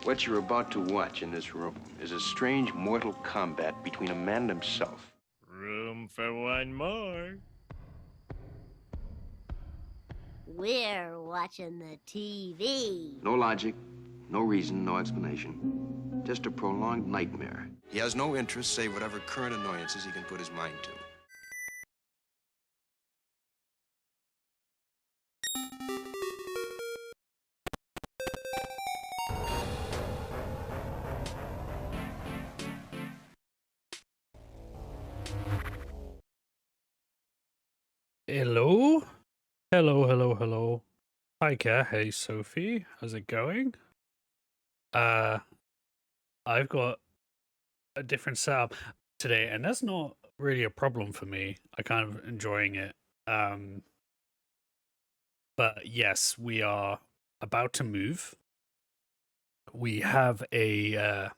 What you're about to watch in this room is a strange mortal combat between a man and himself. Room for one more. We're watching the TV. No logic, no reason, no explanation. Just a prolonged nightmare. He has no interest save whatever current annoyances he can put his mind to. Hello? Hello. Hi, Care. Hey, Sophie. How's it going? I've got a different setup today, and that's not really a problem for me. I kind of enjoying it. But yes, we are about to move. We have a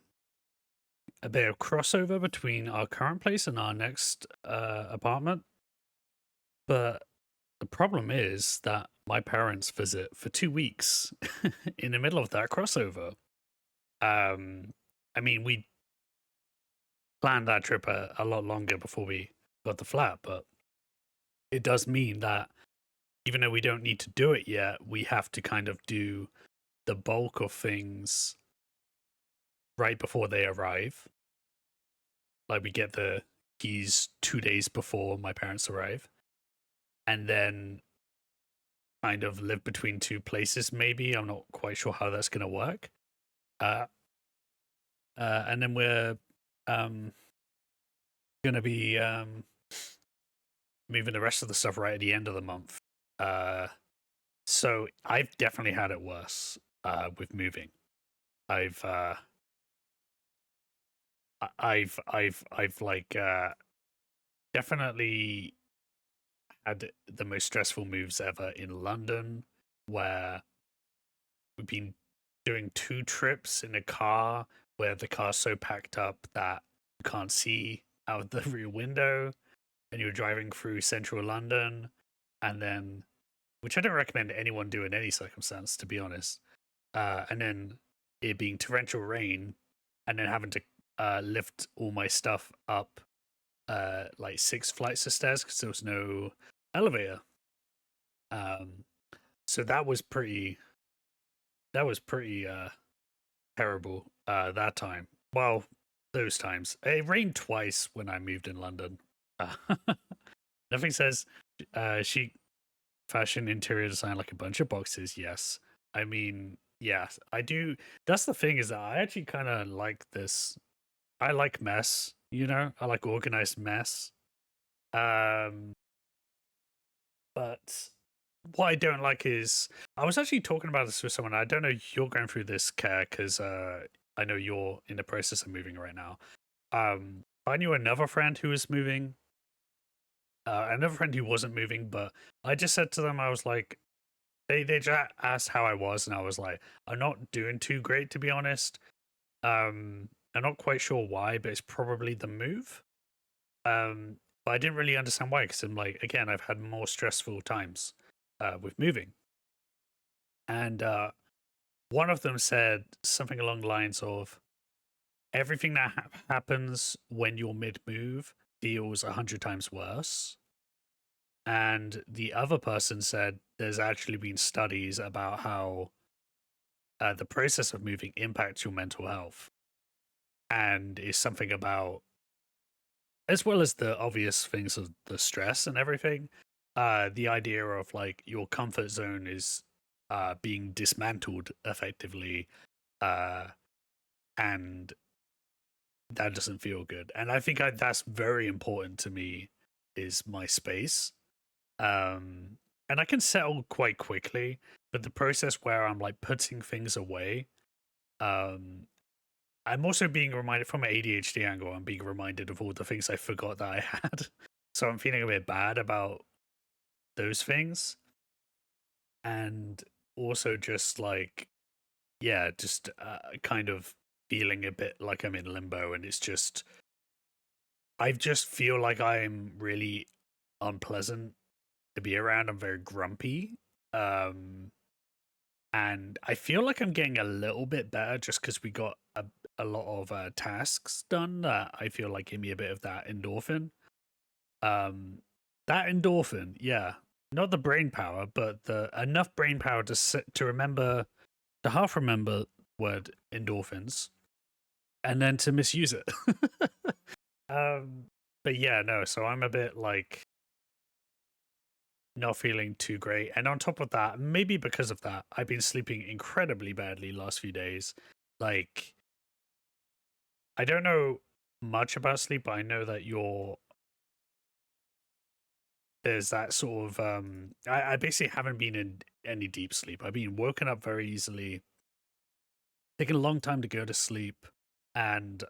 bit of crossover between our current place and our next apartment. But the problem is that my parents visit for 2 weeks in the middle of that crossover. I mean, we planned that trip a lot longer before we got the flat, but it does mean that even though we don't need to do it yet, we have to kind of do the bulk of things right before they arrive. Like, we get the keys 2 days before my parents arrive, and then kind of live between two places, maybe. I'm not quite sure how that's going to work. And then we're going to be moving the rest of the stuff right at the end of the month. So I've definitely had it worse with moving. I've like definitely had the most stressful moves ever in London, where we've been doing 2 trips in a car where the car's so packed up that you can't see out the rear window, and you're driving through central London, and then, which I don't recommend anyone do in any circumstance, to be honest. And then it being torrential rain, and then having to lift all my stuff up like 6 flights of stairs because there was no elevator. So that was pretty terrible that time. Well, those times. It rained twice when I moved in London. Nothing says chic fashion interior design like a bunch of boxes. Yes. I mean, yeah, I do. That's the thing, is that I actually kind of like this. I like mess, you know? I like organized mess. But what I don't like is, I was actually talking about this with someone. I don't know if you're going through this, Care, because I know you're in the process of moving right now. I knew another friend who was moving, another friend who wasn't moving, but I just said to them, I was like, they just asked how I was, and I was like, I'm not doing too great, to be honest. I'm not quite sure why, but it's probably the move. But I didn't really understand why, because I'm like, again, I've had more stressful times with moving. And one of them said something along the lines of, everything that happens when you're mid-move feels 100 times worse. And the other person said there's actually been studies about how the process of moving impacts your mental health, and is something about, as well as the obvious things of the stress and everything, the idea of like your comfort zone is being dismantled effectively, and that doesn't feel good. And I think that's very important to me, is my space. And I can settle quite quickly, but the process where I'm like putting things away, I'm also being reminded from an ADHD angle. I'm being reminded of all the things I forgot that I had, so I'm feeling a bit bad about those things, and also just like, yeah, just kind of feeling a bit like I'm in limbo, and it's just, I just feel like I'm really unpleasant to be around. I'm very grumpy. And and I feel like I'm getting a little bit better just because we got a lot of tasks done that I feel like give me a bit of that endorphin. Um, that endorphin, yeah, not the brain power, but the enough brain power to remember, to half remember word endorphins, and then to misuse it. um, but yeah, no. So I'm a bit like not feeling too great, and on top of that, maybe because of that, I've been sleeping incredibly badly last few days. Like, I don't know much about sleep, but I know that there's that sort of I basically haven't been in any deep sleep. I've been woken up very easily, taking a long time to go to sleep, and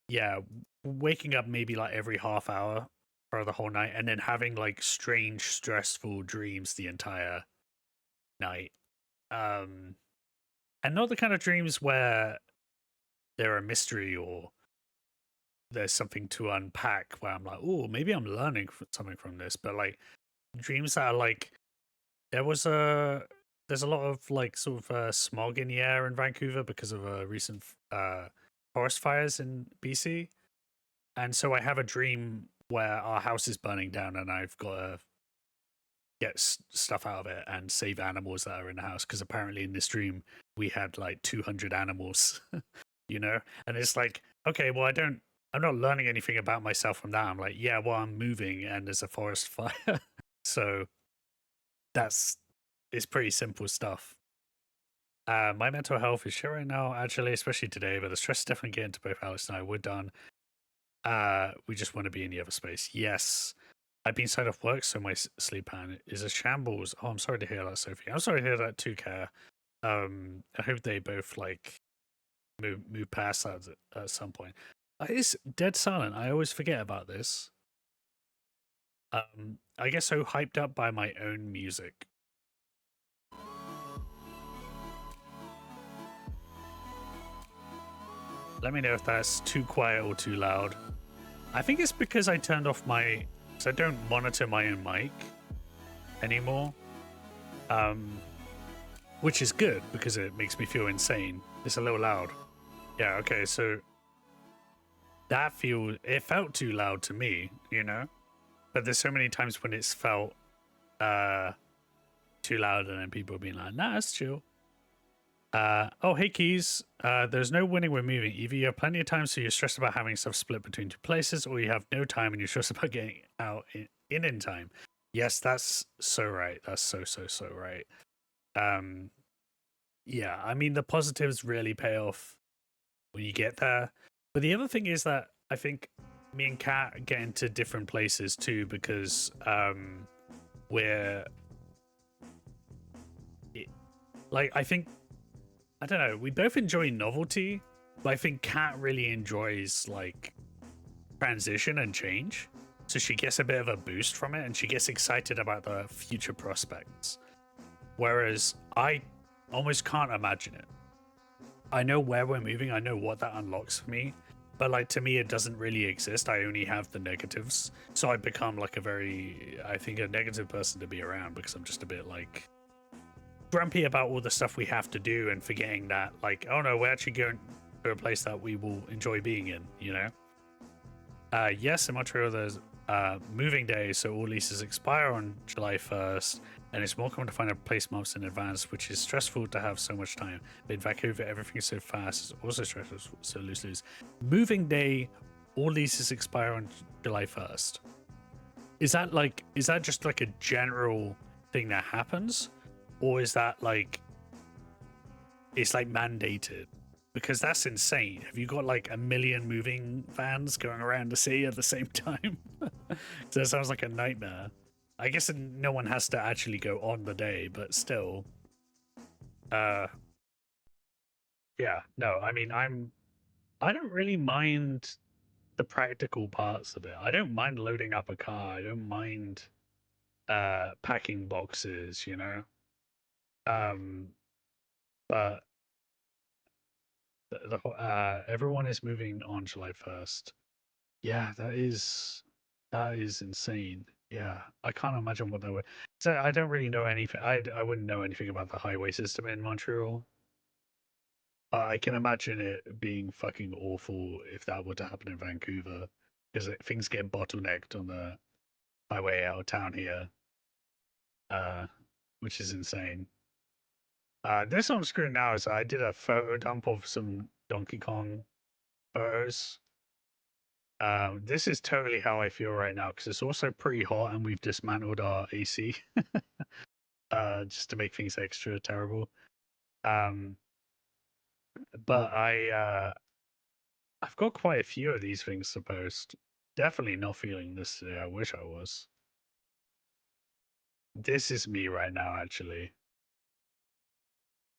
yeah, waking up maybe like every half hour for the whole night, and then having like strange, stressful dreams the entire night. Um, and not the kind of dreams where they're a mystery or there's something to unpack where I'm like, oh, maybe I'm learning something from this, but like dreams that are like there was a there's a lot of like sort of smog in the air in Vancouver because of recent forest fires in BC, and so I have a dream where our house is burning down and I've got to get stuff out of it and save animals that are in the house because apparently in this dream we had like 200 animals, you know, and it's like, okay, well, I'm not learning anything about myself from that. I'm like, yeah, well, I'm moving and there's a forest fire. So that's it's pretty simple stuff. My mental health is shit right now, actually, especially today, but the stress is definitely getting to both Alex and I. We're done. We just want to be in the other space. Yes. I've been signed off work, so my sleep pattern is a shambles. Oh, I'm sorry to hear that, Sophie. I'm sorry to hear that too, Care. I hope they both like move past that at some point. It's dead silent. I always forget about this. I get so hyped up by my own music. Let me know if that's too quiet or too loud. I think it's because I turned off so I don't monitor my own mic anymore. Which is good because it makes me feel insane. It's a little loud. Yeah, okay, so it felt too loud to me, you know? But there's so many times when it's felt too loud and then people being like, nah, it's chill. Oh, hey, Keys. There's no winning with moving. Either you have plenty of time, so you're stressed about having stuff split between two places, or you have no time and you're stressed about getting out in time. Yes, that's so right. That's so right. Yeah, I mean, the positives really pay off when you get there. But the other thing is that I think me and Kat get into different places too because we're like, I don't know, we both enjoy novelty, but I think Kat really enjoys like transition and change. So she gets a bit of a boost from it and she gets excited about the future prospects. Whereas I almost can't imagine it. I know where we're moving, I know what that unlocks for me, but like to me it doesn't really exist. I only have the negatives. So I become like I think a negative person to be around because I'm just a bit like grumpy about all the stuff we have to do and forgetting that like, oh no, we're actually going to a place that we will enjoy being in, you know? Yes, in Montreal there's moving day, so all leases expire on July 1st, and it's more common to find a place months in advance, which is stressful to have so much time. But in Vancouver, everything is so fast, it's also stressful, so lose. Moving day, all leases expire on July 1st. Is that just like a general thing that happens? Or is that like it's like mandated? Because that's insane. Have you got like a million moving vans going around the city at the same time? So that sounds like a nightmare. I guess no one has to actually go on the day, but still. Yeah, no, I mean I don't really mind the practical parts of it. I don't mind loading up a car. I don't mind packing boxes, you know. Um but everyone is moving on July 1st. Yeah, that is insane. Yeah, I can't imagine what that would. So I don't really know anything. I wouldn't know anything about the highway system in Montreal. I can imagine it being fucking awful if that were to happen in Vancouver, because things get bottlenecked on the highway out of town here, uh, which is insane. This on screen now is I did a photo dump of some Donkey Kong photos. This is totally how I feel right now because it's also pretty hot and we've dismantled our AC, just to make things extra terrible. Um, but I've got quite a few of these things to post. Definitely not feeling this today. I wish I was. This is me right now, actually.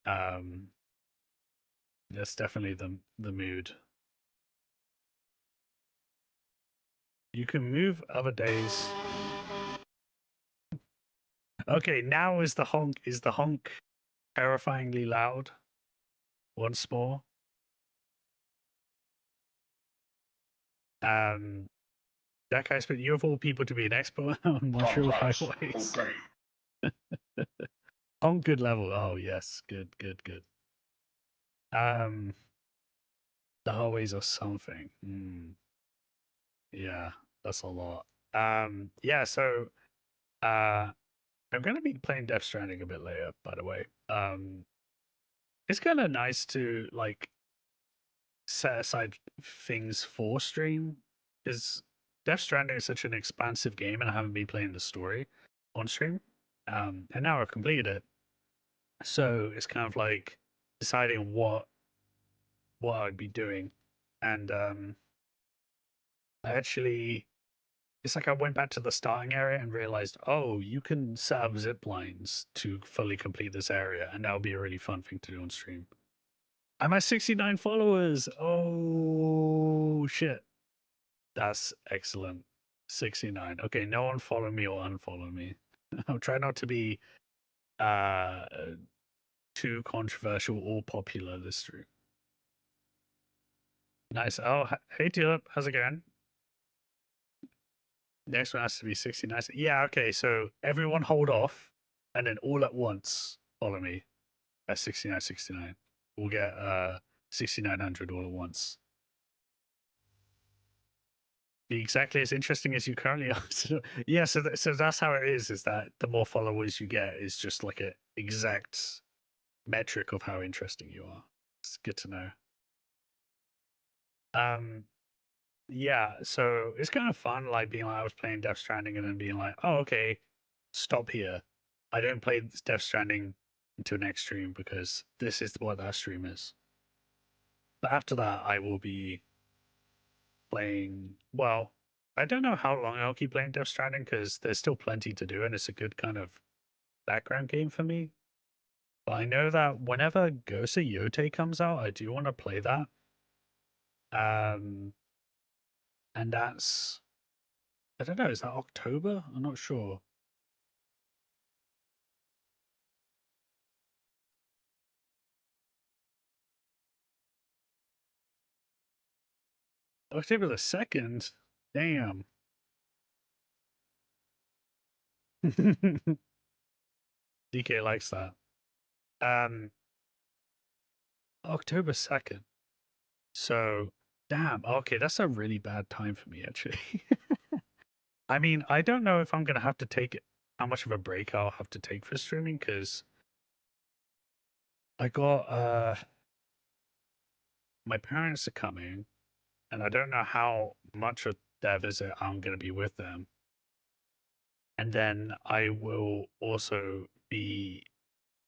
Um, that's definitely the mood. You can move other days. Okay, now is the honk terrifyingly loud once more. Um, Jack, I expect you of all people to be an expert on Montreal highways. On good level. Oh yes, good, good, good. Um, the highways are something. Yeah, that's a lot. Yeah. So, uh, I'm gonna be playing Death Stranding a bit later. By the way, it's kind of nice to like set aside things for stream because Death Stranding is such an expansive game, and I haven't been playing the story on stream. And now I've completed it, so it's kind of like deciding what I'd be doing, and I actually it's like I went back to the starting area and realized, oh, you can set up zip lines to fully complete this area, and that would be a really fun thing to do on stream. I'm at 69 followers. Oh shit. That's excellent. 69. Okay, no one follow me or unfollow me. I'll try not to be uh too controversial or popular this stream. Nice. Oh, hey Tulip, how's it going? Next one has to be 69. Yeah, okay, so everyone hold off and then all at once follow me at 6969. We'll get 6900 all at once. Be exactly as interesting as you currently are. So, yeah, so that's how it is that the more followers you get is just like a exact metric of how interesting you are. It's good to know. Um yeah, so it's kind of fun like being like I was playing Death Stranding and then being like, oh okay, stop here. I don't play Death Stranding until next stream because this is what that stream is. But after that, I will be playing. Well, I don't know how long I'll keep playing Death Stranding because there's still plenty to do and it's a good kind of background game for me. But I know that whenever Ghost of Yote comes out, I do want to play that. Um, and that's I don't know. Is that October? I'm not sure. October the 2nd. Damn. DK likes that. Um, October 2nd. So, damn. Okay, that's a really bad time for me, actually. I mean, I don't know if I'm gonna have to take how much of a break I'll have to take for streaming because I got my parents are coming, and I don't know how much of their visit I'm gonna be with them. And then I will also be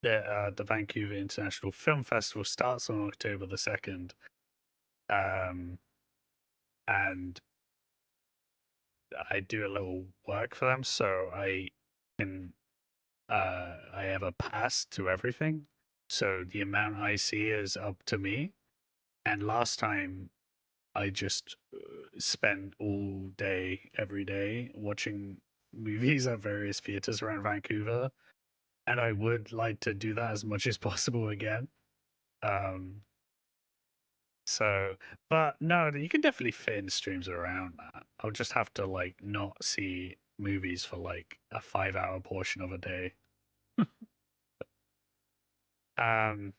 the Vancouver International Film Festival starts on October the 2nd. Um, and I do a little work for them, so can I have a pass to everything. So the amount I see is up to me. And last time I just spent all day, every day, watching movies at various theaters around Vancouver. And I would like to do that as much as possible again. Um, So, but no, you can definitely fit in streams around that. I'll just have to like not see movies for like a 5-hour portion of a day. um,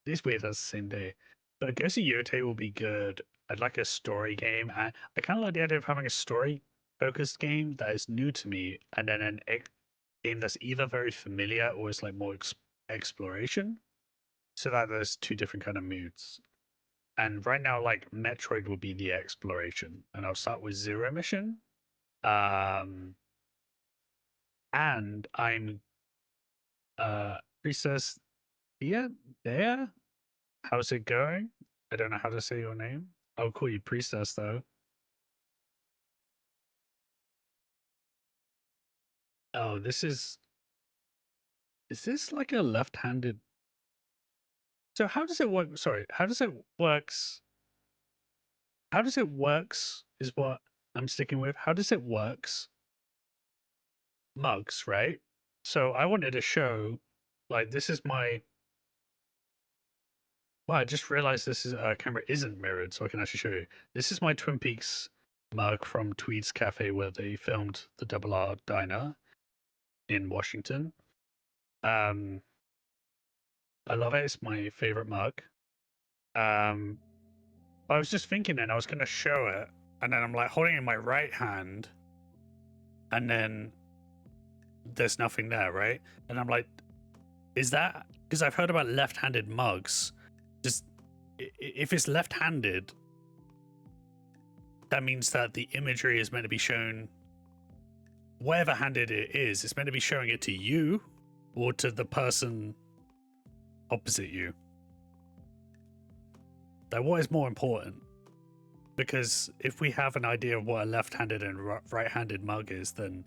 it's weird that's the same day. But Ghost of Yote will be good. I'd like a story game. I kind of like the idea of having a story focused game that is new to me, and then an game that's either very familiar or is like more exploration, so that there's two different kind of moods. And right now, like Metroid will be the exploration, and I'll start with Zero Mission. Um, and I'm Princess Thea. There, how's it going? I don't know how to say your name. I'll call you Priestess though. Oh, this is this like a left-handed? So how does it work? Sorry, how does it works? How does it works is what I'm sticking with. How does it works? Mugs, right? So I wanted to show, like, this is my. Well, I just realized this is camera isn't mirrored, so I can actually show you. This is my Twin Peaks mug from Tweed's Cafe, where they filmed the Double R Diner in Washington. I love it. It's my favorite mug. I was just thinking, and I was gonna show it, and then I'm like holding it in my right hand, and then there's nothing there, right? And I'm like, is that because I've heard about left-handed mugs? Just if it's left-handed, that means that the imagery is meant to be shown, whatever handed it is, it's meant to be showing it to you or to the person opposite you. Like, what is more important? Because if we have an idea of what a left-handed and right-handed mug is, then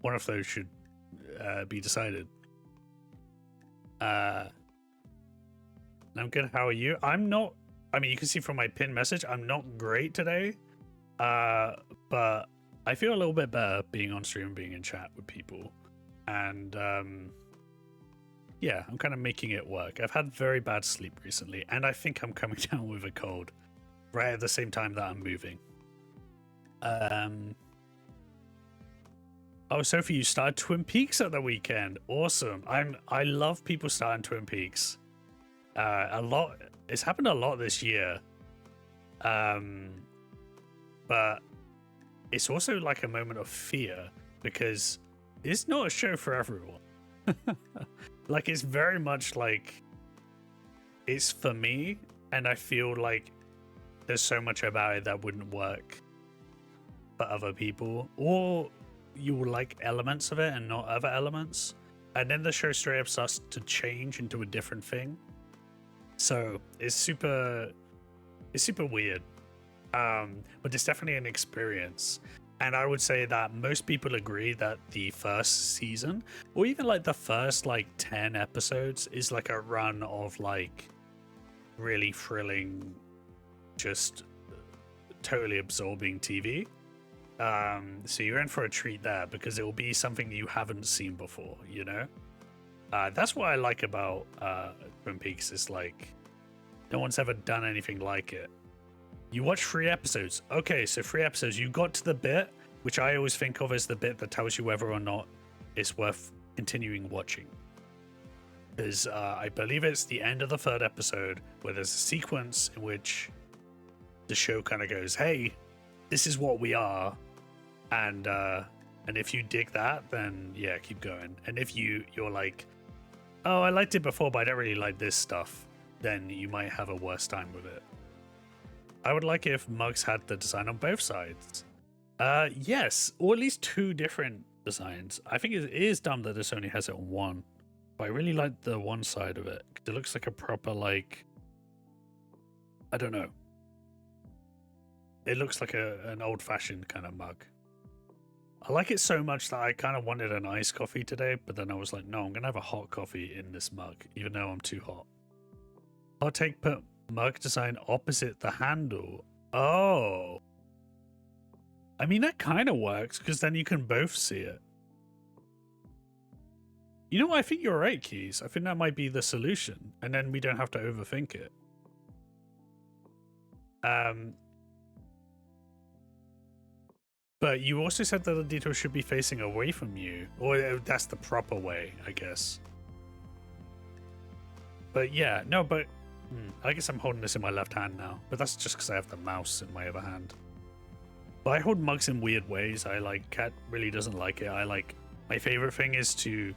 one of those should be decided. I'm good. How are you? I'm not. I mean, you can see from my pinned message, I'm not great today. But I feel a little bit better being on stream and being in chat with people. And yeah, I'm kind of making it work. I've had very bad sleep recently, and I think I'm coming down with a cold right at the same time that I'm moving. Oh, Sophie, you started Twin Peaks at the weekend. Awesome. I love people starting Twin Peaks. A lot. It's happened a lot this year. But it's also like a moment of fear because it's not a show for everyone. Like, it's very much like it's for me, and I feel like there's so much about it that wouldn't work for other people, or you will like elements of it and not other elements, and then the show straight up starts to change into a different thing. So it's super weird. But it's definitely an experience. And I would say that most people agree that the first season, or even like the first like 10 episodes, is like a run of like really thrilling, just totally absorbing TV. So you're in for a treat there because it will be something you haven't seen before, you know? That's what I like about Twin Peaks, is like no one's ever done anything like it. You watch 3 episodes. Okay, so 3 episodes. You got to the bit, which I always think of as the bit that tells you whether or not it's worth continuing watching. Because I believe it's the end of the 3rd episode where there's a sequence in which the show kind of goes, hey, this is what we are. And if you dig that, then yeah, keep going. And if you're like, oh, I liked it before, but I don't really like this stuff, then you might have a worse time with it. I would like it if mugs had the design on both sides. Yes, or at least 2 different designs. I think it is dumb that this only has it on one, but I really like the one side of it. It looks like a proper, like, I don't know. It looks like an old-fashioned kind of mug. I like it so much that I kind of wanted an iced coffee today, but then I was like, no, I'm going to have a hot coffee in this mug, even though I'm too hot. Hot take, put mug design opposite the handle. Oh. I mean, that kind of works, because then you can both see it. You know what? I think you're right, Keys. I think that might be the solution, and then we don't have to overthink it. But you also said that the detail should be facing away from you. Or that's the proper way, I guess. But yeah, no, but I guess I'm holding this in my left hand now. But that's just because I have the mouse in my other hand. But I hold mugs in weird ways. Cat really doesn't like it. My favorite thing is to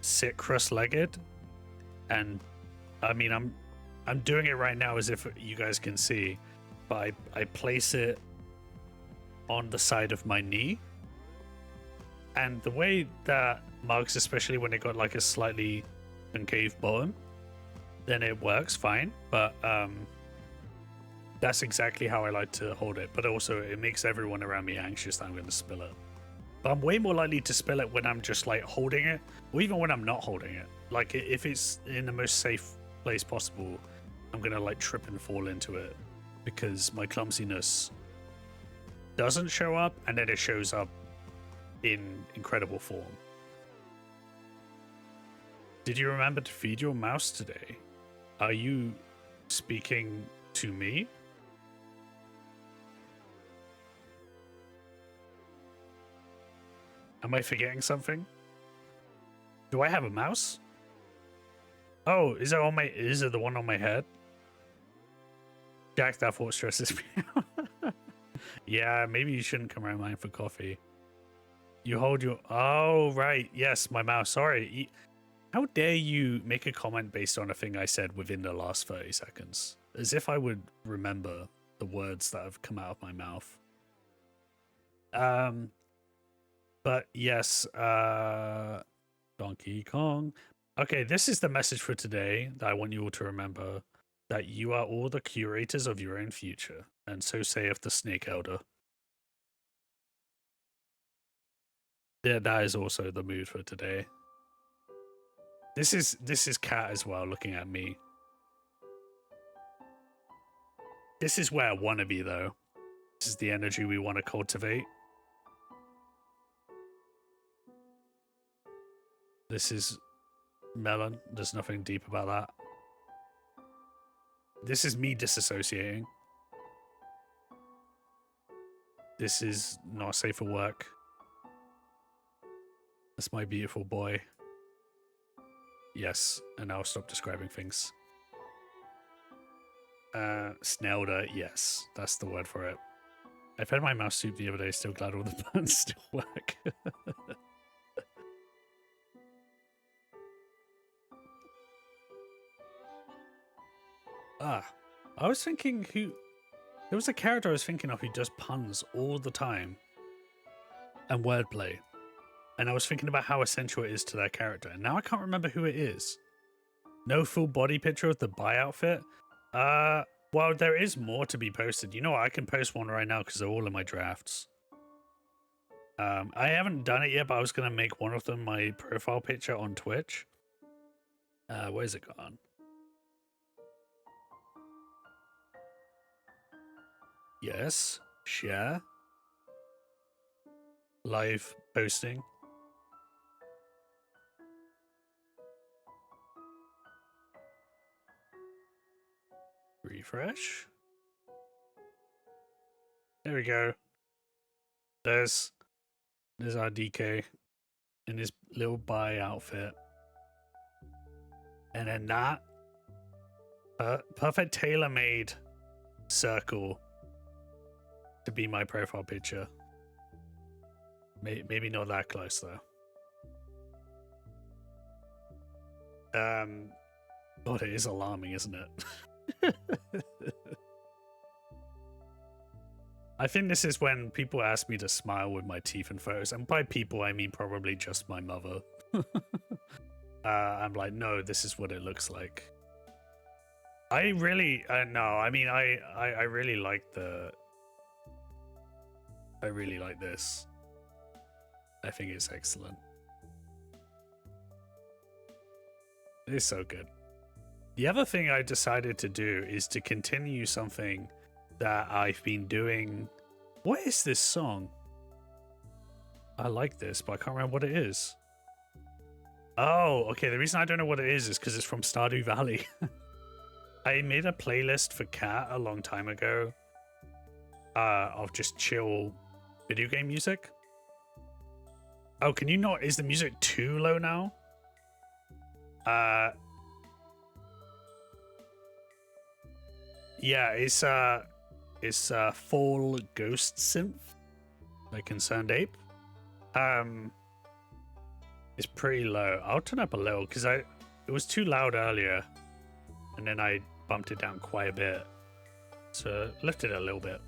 sit cross-legged. And I mean, I'm doing it right now as if you guys can see. But I place it on the side of my knee. And the way that mugs, especially when it got like a slightly concave bottom, then it works fine. But that's exactly how I like to hold it. But also it makes everyone around me anxious that I'm going to spill it. But I'm way more likely to spill it when I'm just like holding it, or even when I'm not holding it. Like if it's in the most safe place possible, I'm going to like trip and fall into it because my clumsiness doesn't show up, and then it shows up in incredible form. Did you remember to feed your mouse today? Are you speaking to me? Am I forgetting something? Do I have a mouse? Oh, is it the one on my head? Jack, that thought stresses me out. Yeah, maybe you shouldn't come around mine for coffee. You hold your... Oh, right. Yes, my mouse. Sorry. How dare you make a comment based on a thing I said within the last 30 seconds? As if I would remember the words that have come out of my mouth. But yes, Donkey Kong. Okay, this is the message for today that I want you all to remember. That you are all the curators of your own future. And so saith the Snake Elder. Yeah, that is also the mood for today. This is Cat as well, looking at me. This is where I want to be, though. This is the energy we want to cultivate. This is Melon. There's nothing deep about that. This is me disassociating. This is not safe for work. That's my beautiful boy. Yes, and I'll stop describing things. Snelder, yes, that's the word for it. I fed my mouse soup the other day, still glad all the buttons still work. I was thinking there was a character I was thinking of who does puns all the time and wordplay. And I was thinking about how essential it is to that character. And now I can't remember who it is. No full body picture of the buy outfit. Well, there is more to be posted. You know what? I can post one right now because they're all in my drafts. I haven't done it yet, but I was going to make one of them my profile picture on Twitch. Where's it gone? Yes. Share. Live posting. Refresh. There we go. There's our DK in his little buy outfit. And then that perfect tailor-made circle to be my profile picture. Maybe not that close though. God, it is alarming, isn't it? I think this is when people ask me to smile with my teeth in photos, and by people I mean probably just my mother. I'm like, no, this is what it looks like. I really no, I mean I really like I really like this. I think it's excellent. It's so good. The other thing I decided to do is to continue something that I've been doing. What is this song? I like this, but I can't remember what it is. Oh, okay. The reason I don't know what it is because it's from Stardew Valley. I made a playlist for Cat a long time ago of just chill video game music. Oh, can you not? Is the music too low now? Yeah, it's Fall Ghost Synth by Concerned Ape. It's pretty low. I'll turn up a little because it was too loud earlier, and then I bumped it down quite a bit, so lifted it a little bit.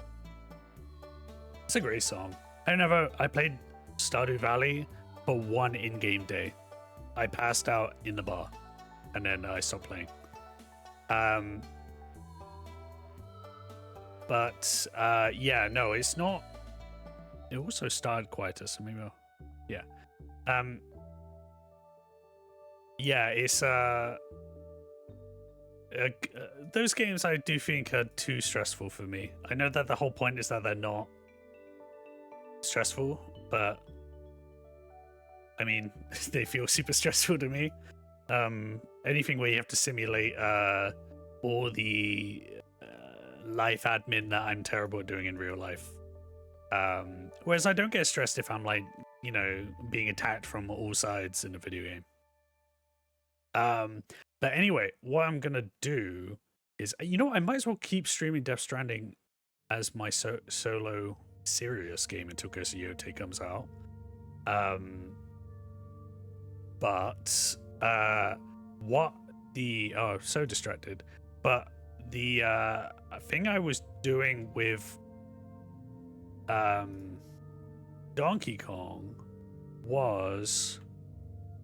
It's a great song. I played Stardew Valley for one in-game day. I passed out in the bar, and then I stopped playing. But yeah, no, it's not. It also started quieter, so maybe yeah. Yeah, it's those games I do think are too stressful for me. I know that the whole point is that they're not stressful, but I mean, they feel super stressful to me. Anything where you have to simulate all the life admin that I'm terrible at doing in real life. Whereas I don't get stressed if I'm like, you know, being attacked from all sides in a video game. But anyway, what I'm gonna do is, you know, I might as well keep streaming Death Stranding as my solo serious game until Ghost of Yotei comes out. But so distracted. But the thing I was doing with Donkey Kong was,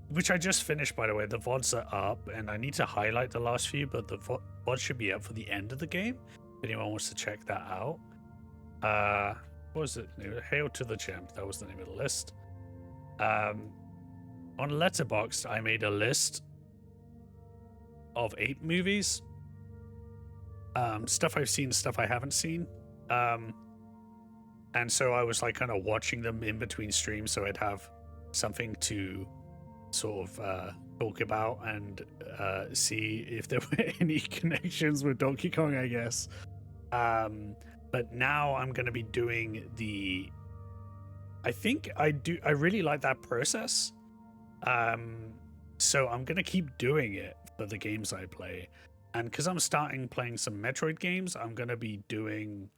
which I just finished, by the way. The VODs are up, and I need to highlight the last few, but the VOD should be up for the end of the game. If anyone wants to check that out. What was it? Hail to the Gem. That was the name of the list. On Letterboxd, I made a list of 8 movies. Stuff I've seen, stuff I haven't seen. And so I was like kind of watching them in between streams, so I'd have something to sort of talk about and see if there were any connections with Donkey Kong, I guess. But now I'm going to be doing I really like that process. So I'm going to keep doing it for the games I play. And because I'm starting playing some Metroid games, I'm going to be doing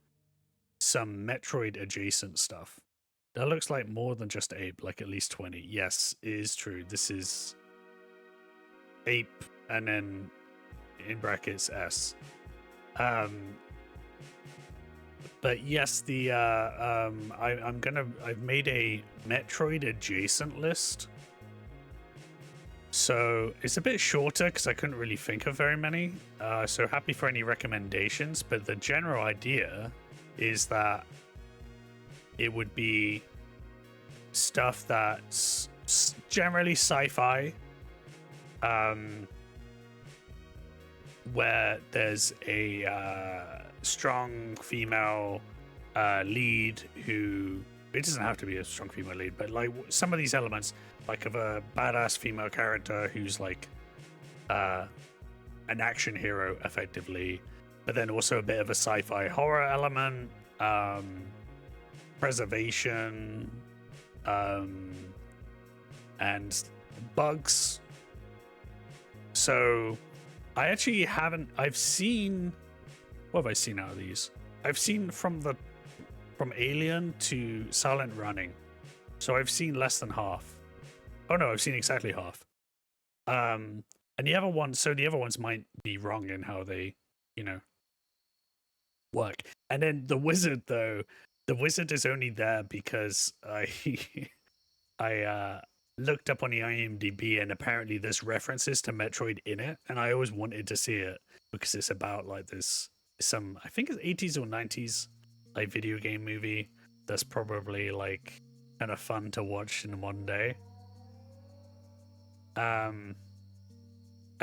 some Metroid adjacent stuff. That looks like more than just Ape, like at least 20. Yes, it is true. This is Ape and then in brackets S. But yes, I've made a Metroid adjacent list. So it's a bit shorter because I couldn't really think of very many. So happy for any recommendations. But the general idea is that it would be stuff that's generally sci-fi, where there's a strong female lead who, it doesn't have to be a strong female lead, but like some of these elements, like of a badass female character who's like an action hero effectively, but then also a bit of a sci-fi horror element, preservation, and bugs. So I actually I've seen, what have I seen out of these? I've seen from Alien to Silent Running. So I've seen less than half. Oh no, I've seen exactly half. And the other ones might be wrong in how they, you know, work. And then the wizard, though, the wizard is only there because I looked up on the IMDb, and apparently there's references to Metroid in it, and I always wanted to see it because it's about like this, I think it's 80s or 90s like video game movie that's probably like kind of fun to watch in the modern day. I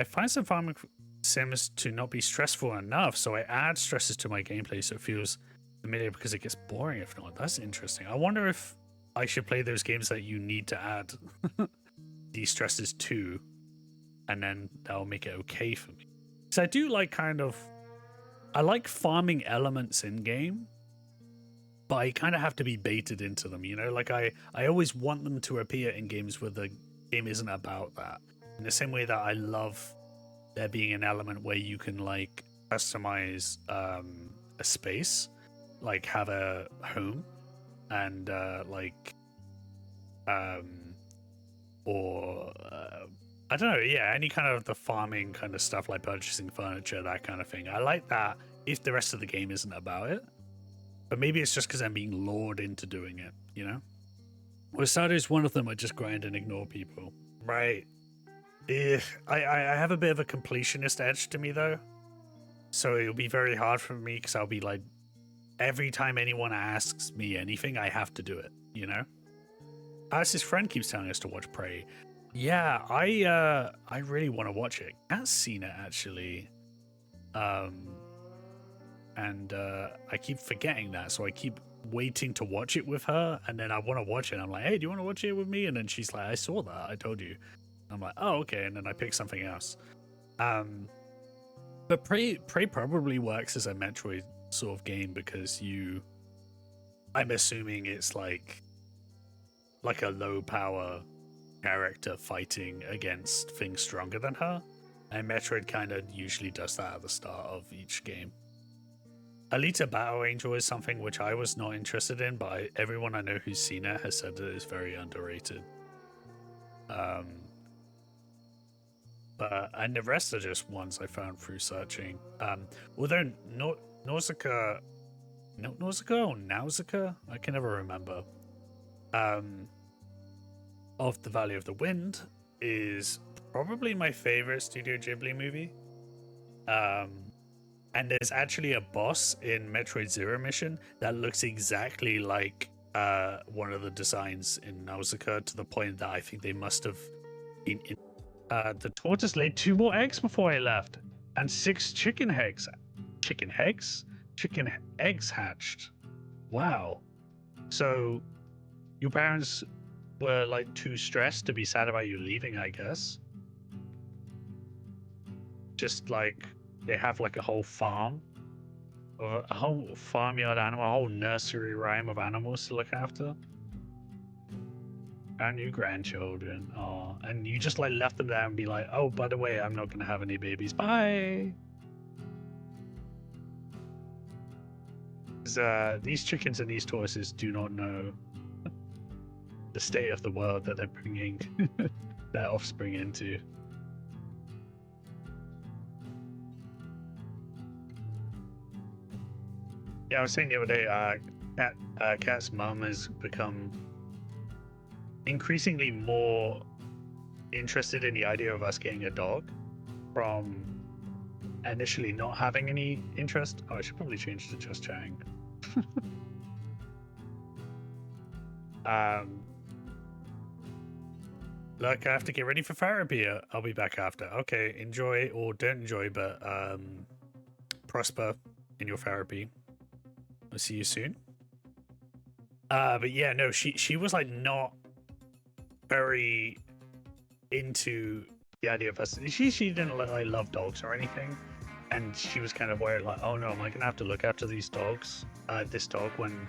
find some farming sims to not be stressful enough, so I add stresses to my gameplay so it feels familiar because it gets boring if not. That's interesting. I wonder if I should play those games that you need to add these stresses to, and then that'll make it okay for me. Because I do like I like farming elements in game, but I kind of have to be baited into them, you know? Like, I always want them to appear in games where the game isn't about that. In the same way that I love there being an element where you can, like, customize a space, like, have a home, and, I don't know, yeah, any kind of the farming kind of stuff, like purchasing furniture, that kind of thing. I like that if the rest of the game isn't about it. But maybe it's just because I'm being lured into doing it, you know? Well, Sardou's one of them. I just grind and ignore people. Right. I have a bit of a completionist edge to me, though. So it'll be very hard for me because I'll be like, every time anyone asks me anything, I have to do it, you know? As his friend keeps telling us to watch Prey. Yeah, I really want to watch it. Kat's seen it, actually. And I keep forgetting that, so I keep waiting to watch it with her, and then I want to watch it. I'm like, hey, do you want to watch it with me? And then she's like, I saw that, I told you. I'm like, oh, okay, and then I pick something else. But Prey probably works as a Metroid sort of game because I'm assuming it's like a low power character fighting against things stronger than her, and Metroid kind of usually does that at the start of each game. Alita Battle Angel is something which I was not interested in, but everyone I know who's seen it has said that it's very underrated. And the rest are just ones I found through searching. Although Nausicaa or Nausicaa, I can never remember. Of the Valley of the Wind is probably my favorite Studio Ghibli movie. And there's actually a boss in Metroid Zero Mission that looks exactly like one of the designs in Nausicaa, to the point that I think they must have been in. The tortoise laid 2 more eggs before I left, and 6 chicken eggs. Chicken eggs? Chicken eggs hatched. Wow. So your parents were like too stressed to be sad about you leaving, I guess. Just like they have like a whole farm, or a whole farmyard animal, a whole nursery rhyme of animals to look after. And your grandchildren. Oh, and you just like left them there and be like, oh, by the way, I'm not gonna have any babies. Bye. These chickens and these tortoises do not know the state of the world that they're bringing their offspring into. Yeah, I was saying the other day, Kat's mom has become increasingly more interested in the idea of us getting a dog, from initially not having any interest. Oh, I should probably change to just chatting. Look, I have to get ready for therapy. I'll be back after. Okay, enjoy or don't enjoy, but prosper in your therapy. I'll see you soon. But yeah, no, she was like not very into the idea of us. She didn't like love dogs or anything, and she was kind of worried, like, oh no, am I gonna have to look after these dogs, this dog, when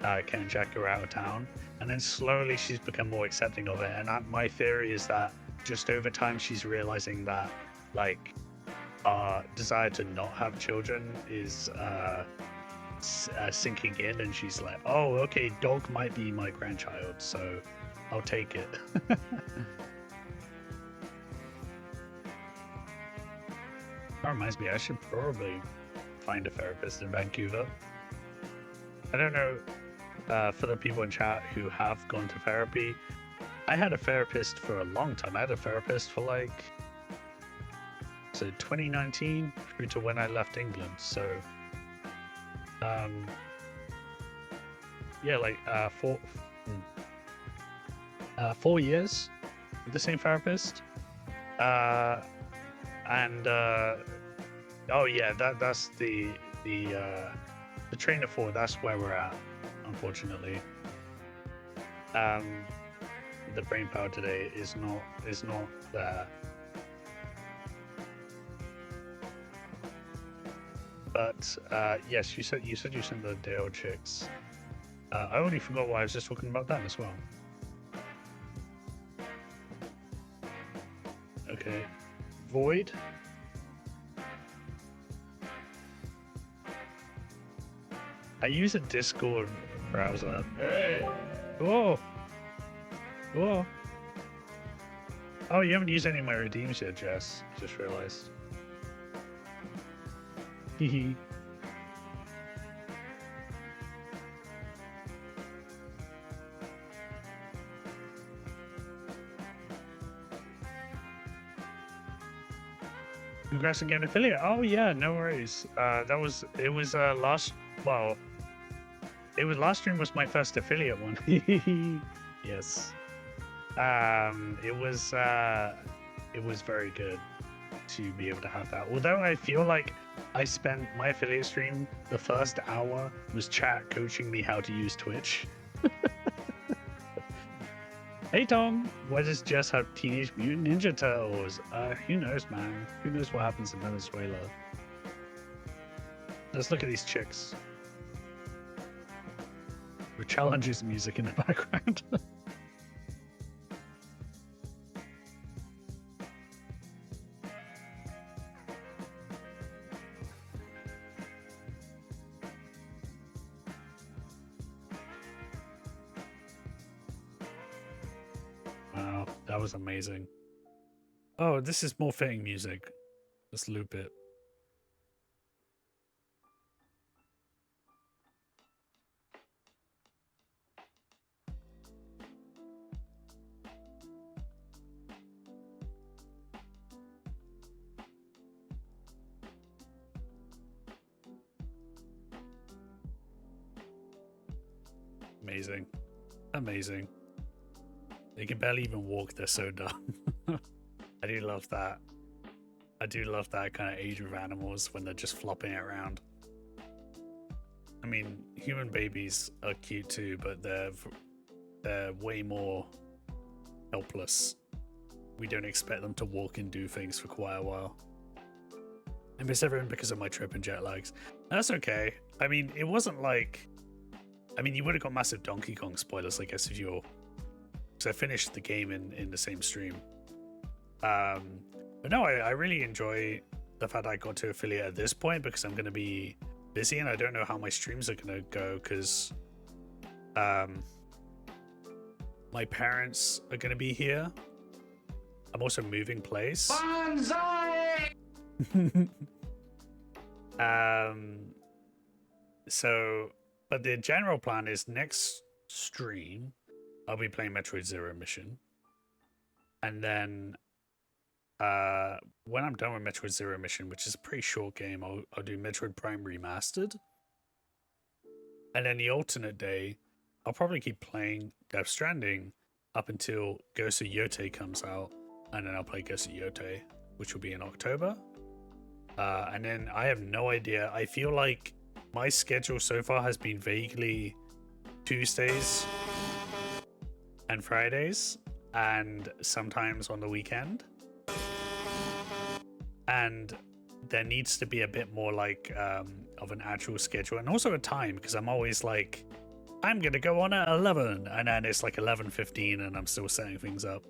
Ken and Jack are out of town? And then slowly she's become more accepting of it, and my theory is that just over time she's realizing that like our desire to not have children is sinking in, and she's like, oh, okay, dog might be my grandchild, so I'll take it. That reminds me, I should probably find a therapist in Vancouver. I don't know, for the people in chat who have gone to therapy, I had a therapist for a long time. I had a therapist for like, so 2019 through to when I left England. So, yeah, like 4 years with the same therapist. Oh yeah, that's the train of thought. That's where we're at, unfortunately. The brain power today is not there. But yes, you said you sent the Dale chicks. I already forgot why I was just talking about that as well. Okay. Void. I use a Discord browser. Hey. Whoa. Whoa. Oh, you haven't used any of my redeems yet, Jess. I just realized. Hehe. Congrats on getting affiliate. Oh yeah, no worries. It was last stream was my first affiliate one. Yes. It was very good to be able to have that. Although I feel like I spent my affiliate stream, the first hour was chat coaching me how to use Twitch. Hey Tom, why does Jess have Teenage Mutant Ninja Turtles? Who knows, man? Who knows what happens in Venezuela? Let's look at these chicks. With challenges music in the background. Wow, that was amazing. Oh, this is more fitting music. Let's loop it. Amazing. Amazing. They can barely even walk, they're so dumb. I do love that. I do love that kind of age of animals when they're just flopping around. I mean, human babies are cute too, but they're way more helpless. We don't expect them to walk and do things for quite a while. I miss everyone because of my trip and jet lags. That's okay. I mean, it wasn't like... I mean, you would have got massive Donkey Kong spoilers, I guess, if you're... Because I finished the game in the same stream. But no, I really enjoy the fact I got to affiliate at this point because I'm going to be busy and I don't know how my streams are going to go because my parents are going to be here. I'm also moving place. Banzai! So, but the general plan is next stream, I'll be playing Metroid Zero Mission. And then when I'm done with Metroid Zero Mission, which is a pretty short game, I'll do Metroid Prime Remastered. And then the alternate day, I'll probably keep playing Death Stranding up until Ghost of Yotei comes out. And then I'll play Ghost of Yotei, which will be in October. And then I have no idea. I feel like my schedule so far has been vaguely Tuesdays and Fridays, and sometimes on the weekend. And there needs to be a bit more like of an actual schedule, and also a time, because I'm always like, I'm gonna go on at 11, and then it's like 11:15, and I'm still setting things up.